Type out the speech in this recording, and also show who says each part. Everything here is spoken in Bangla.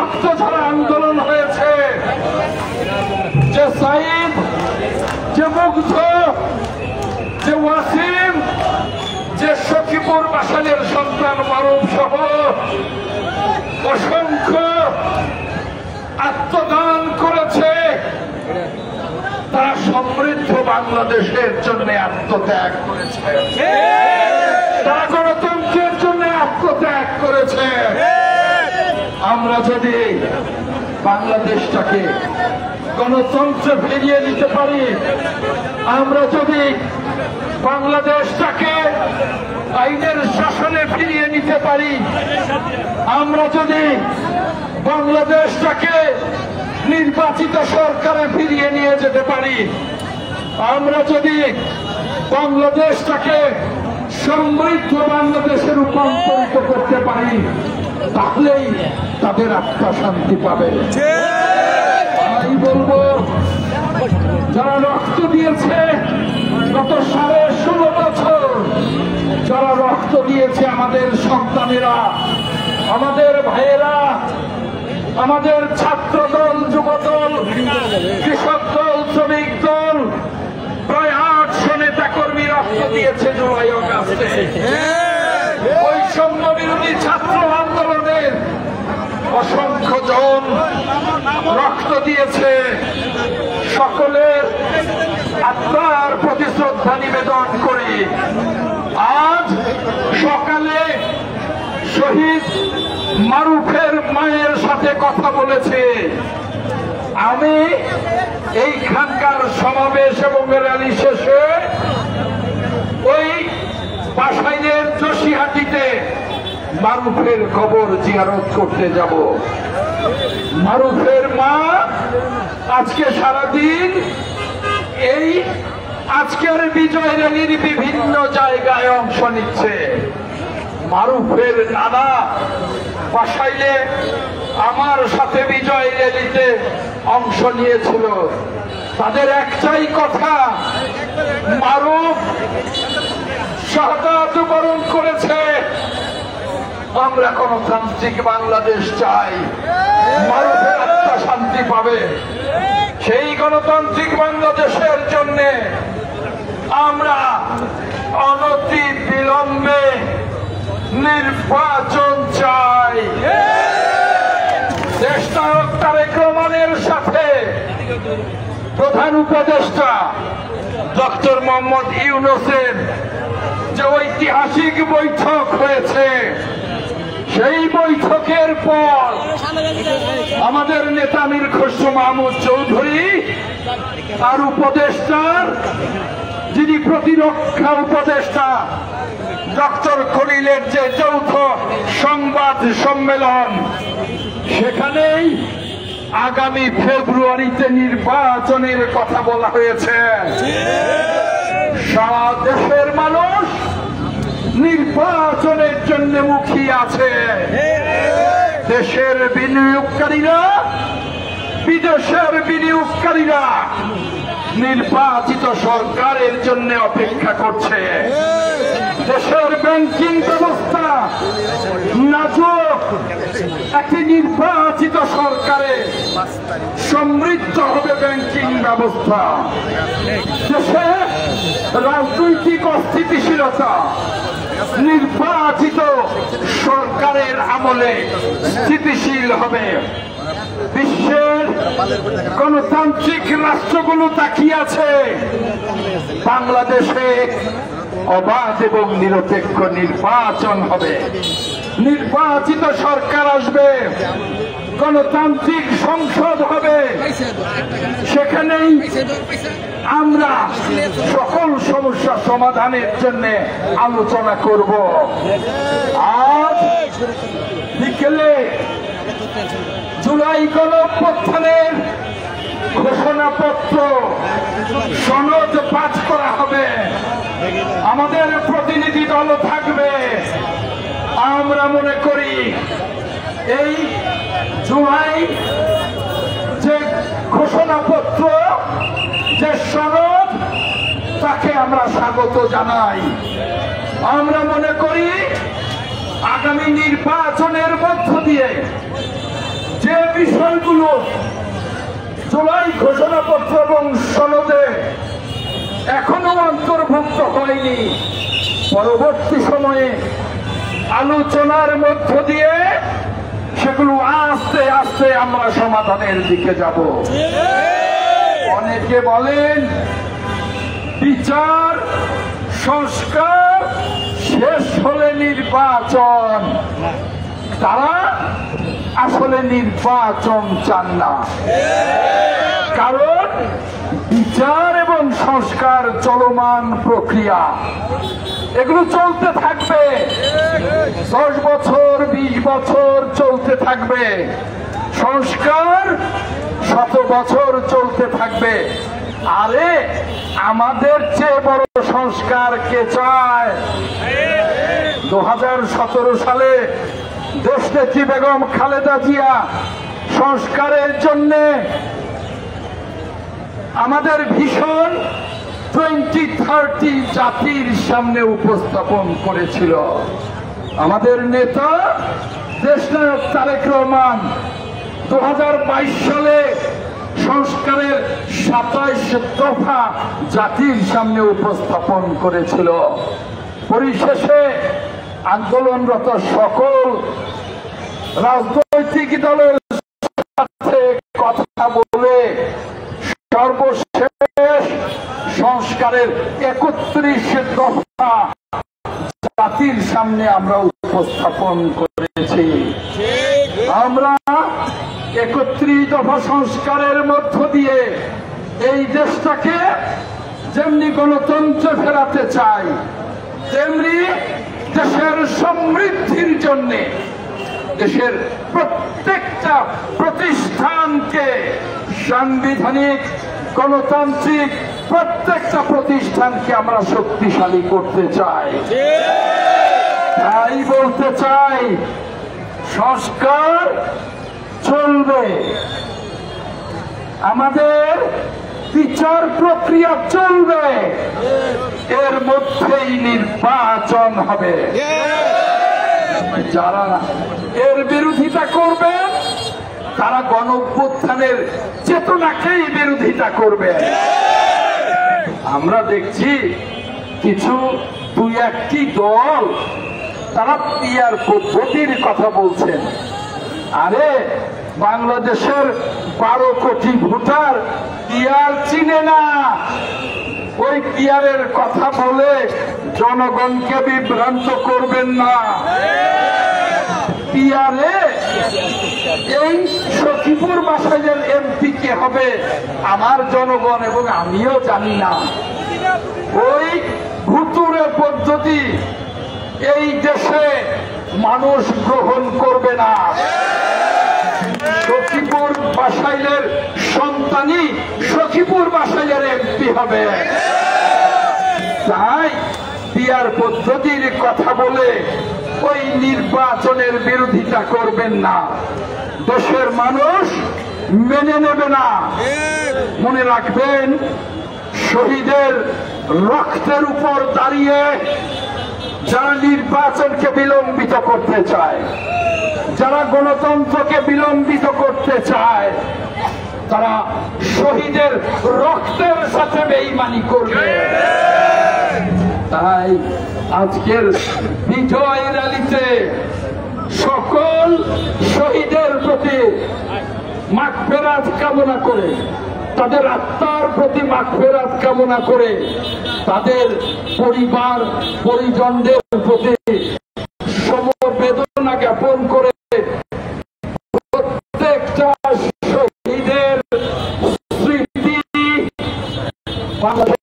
Speaker 1: রক্ত ঝরা আন্দোলন হয়েছে, যে সাইদ, যে মুগ্ধ, যে ওয়াসিম, যে সখীপুর বাসালের সন্তান মারুফ সহ অসংখ্য আত্মদান করেছে, তারা সমৃদ্ধ বাংলাদেশের জন্য আত্মত্যাগ করেছে, তারা গণতন্ত্রের জন্য আত্মত্যাগ করেছে। আমরা যদি বাংলাদেশটাকে গণতন্ত্রে ফিরিয়ে নিতে পারি, আমরা যদি বাংলাদেশটাকে আইনের শাসনে ফিরিয়ে নিতে পারি, আমরা যদি বাংলাদেশটাকে নির্বাচিত সরকারে ফিরিয়ে নিয়ে যেতে পারি, আমরা যদি বাংলাদেশটাকে সমৃদ্ধ বাংলাদেশে রূপান্তরিত করতে পারি, তাহলেই তাদের আত্মা শান্তি পাবে। আমি বলবো, যারা রক্ত দিয়েছে গত 16.5 বছর, যারা রক্ত দিয়েছে আমাদের সন্তানেরা, আমাদের ভাইয়েরা, আমাদের ছাত্র দল, যুব দল, কৃষক দল, শ্রমিক দল, প্রায় 800 নেতা কর্মী রক্ত দিয়েছে জুলাই আগস্টে। বৈষম্য বিরোধী ছাত্র আন্দোলনের অসংখ্য জন রক্ত দিয়েছে। সকলের আত্মার প্রতি শ্রদ্ধা নিবেদন করি। আজ সকালে শহীদ মারুফের মায়ের সাথে কথা বলেছে। আমি এইখানকার সমাবেশ এবং র্যালি শেষে ওই বাসাইলের যোশীহাটিতে মারুফের কবর জিয়ারত করতে যাব। মারুফের মা আজকে সারাদিন এই আজকের বিজয় র্যালির বিভিন্ন জায়গায় অংশ নিচ্ছে। মারুফের নানা বাসাইলে আমার সাথে বিজয় র্যালিতে অংশ নিয়েছিল। তাদের একটাই কথা, মারুফ শাহাদাত বরণ করেছে, আমরা গণতান্ত্রিক বাংলাদেশ চাই, মারুফের আত্মা শান্তি পাবে। সেই গণতান্ত্রিক বাংলাদেশের জন্য আমরা অনতি বিলম্বে নির্বাচন চাই। দেশনায়ক তারেক রহমানের সাথে প্রধান উপদেষ্টা ডক্টর মোহাম্মদ ইউনূসের যে ঐতিহাসিক বৈঠক হয়েছে, সেই বৈঠকের পর আমাদের নেতা মীর খসরু মাহমুদ চৌধুরী আর উপদেষ্টার যিনি প্রতিরক্ষা উপদেষ্টা ডক্টর খলিলের যে যৌথ সংবাদ সম্মেলন, সেখানেই আগামী ফেব্রুয়ারিতে নির্বাচনের কথা বলা হয়েছে। সারা দেশের মানুষ নির্বাচনের জন্য মুখিয়ে আছে। দেশের বিনিয়োগকারীরা, বিদেশের বিনিয়োগকারীরা নির্বাচিত সরকারের জন্য অপেক্ষা করছে। দেশের ব্যাংকিং ব্যবস্থা নাজুক, একটি নির্বাচিত সরকারে সমৃদ্ধ হবে ব্যাংকিং ব্যবস্থা। দেশে রাজনৈতিক অস্থিতিশীলতা নির্বাচিত সরকারের আমলে স্থিতিশীল হবে। বিশ্বের গণতান্ত্রিক রাষ্ট্রগুলো তাকিয়ে আছে, বাংলাদেশে অবাধ এবং নিরপেক্ষ নির্বাচন হবে, নির্বাচিত সরকার আসবে, গণতান্ত্রিক সংসদ হবে। সেখানেই আমরা সকল সমস্যা সমাধানের জন্য আলোচনা করব। আজ বিকেলে জুলাই গণঅভ্যুত্থানের ঘোষণাপত্র সনদ পাঠ করা হবে। আমাদের প্রতিনিধি দল থাকবে। আমরা মনে করি এই জুলাই যে ঘোষণাপত্র, যে সনদ, তাকে আমরা স্বাগত জানাই। আমরা মনে করি আগামী নির্বাচনের মধ্য দিয়ে যে বিষয়গুলো জুলাই ঘোষণাপত্র এবং সনদে এখনো অন্তর্ভুক্ত হয়নি, পরবর্তী সময়ে আলোচনার মধ্য দিয়ে সেগুলো আস্তে আস্তে আমরা সমাধানের দিকে যাব। অনেকে বলেন বিচার সংস্কার শেষ হলে নির্বাচন, তারা আসলে নির্বাচন চান না। কারণ বিচার এবং সংস্কার চলমান প্রক্রিয়া, এগুলো চলতে থাকবে, 10 বছর 20 বছর চলতে থাকবে। সংস্কার 100 বছর চলতে থাকবে। আরে আমাদের চেয়ে বড় সংস্কার কে চায়? 2017 সালে দেশনেত্রী বেগম খালেদা জিয়া সংস্কারের জন্য আমাদের ভিশন 2030 জাতির সামনে উপস্থাপন করেছিল। আমাদের নেতা দেশনায়ক তারেক রহমান 2022 সালে সংস্কারের 27 দফা জাতির সামনে উপস্থাপন করেছিল। পরিশেষে আন্দোলনরত সকল রাজনৈতিক দলের সাথে কথা বলে সর্বশেষ সংস্কারের 31 দফা জাতির সামনে আমরা উপস্থাপন করেছি। আমরা 31 দফা সংস্কারের মধ্য দিয়ে এই দেশটাকে যেমনি গণতন্ত্রে ফেরাতে চাই, তেমনি দেশের সমৃদ্ধির জন্য দেশের প্রত্যেকটা প্রতিষ্ঠানকে সাংবিধানিক গণতান্ত্রিক প্রত্যেকটা প্রতিষ্ঠানকে আমরা শক্তিশালী করতে চাই। তাই বলতে চাই, সংস্কার চলবে, আমাদের বিচার প্রক্রিয়া চলবে, এর মধ্যেই নির্বাচন হবে। যারা এর বিরোধিতা করবেন তারা গণঅভ্যুত্থানের চেতনাকেই বিরোধিতা করবে। আমরা দেখছি কিছু 2-1টি দল তারা পিআর পদ্ধতির কথা বলছেন। আরে বাংলাদেশের 12 কোটি ভোটার পিআর চিনে না। ওই পিআরের কথা বলে জনগণকে বিভ্রান্ত করবেন না। পিআরে এই সখীপুর বাসাইলের এমপি কে হবে আমার জনগণ এবং আমিও জানি না। ওই ভুতুড়ে পদ্ধতি এই দেশে মানুষ গ্রহণ করবে না। সখীপুর বাসাইলের সন্তানই সখীপুর বাসাইলের এমপি হবে। তাই পিআর পদ্ধতির কথা বলে ওই নির্বাচনের বিরোধিতা করবেন না, দেশের মানুষ মেনে নেবে না। মনে রাখবেন, শহীদের রক্তের উপর দাঁড়িয়ে যারা নির্বাচনকে বিলম্বিত করতে চায়, যারা গণতন্ত্রকে বিলম্বিত করতে চায়, তারা শহীদের রক্তের সাথে বেঈমানি করবে। তাই আজকের বিজয় র্যালিতে সকল শহীদের প্রতি মাগফিরাত কামনা করে, তাদের আত্মার প্রতি মাগফিরাত কামনা করে, তাদের পরিবার পরিজনদের প্রতি সমবেদনা জ্ঞাপন করে প্রত্যেকটা শহীদের স্মৃতি বাংলাদেশ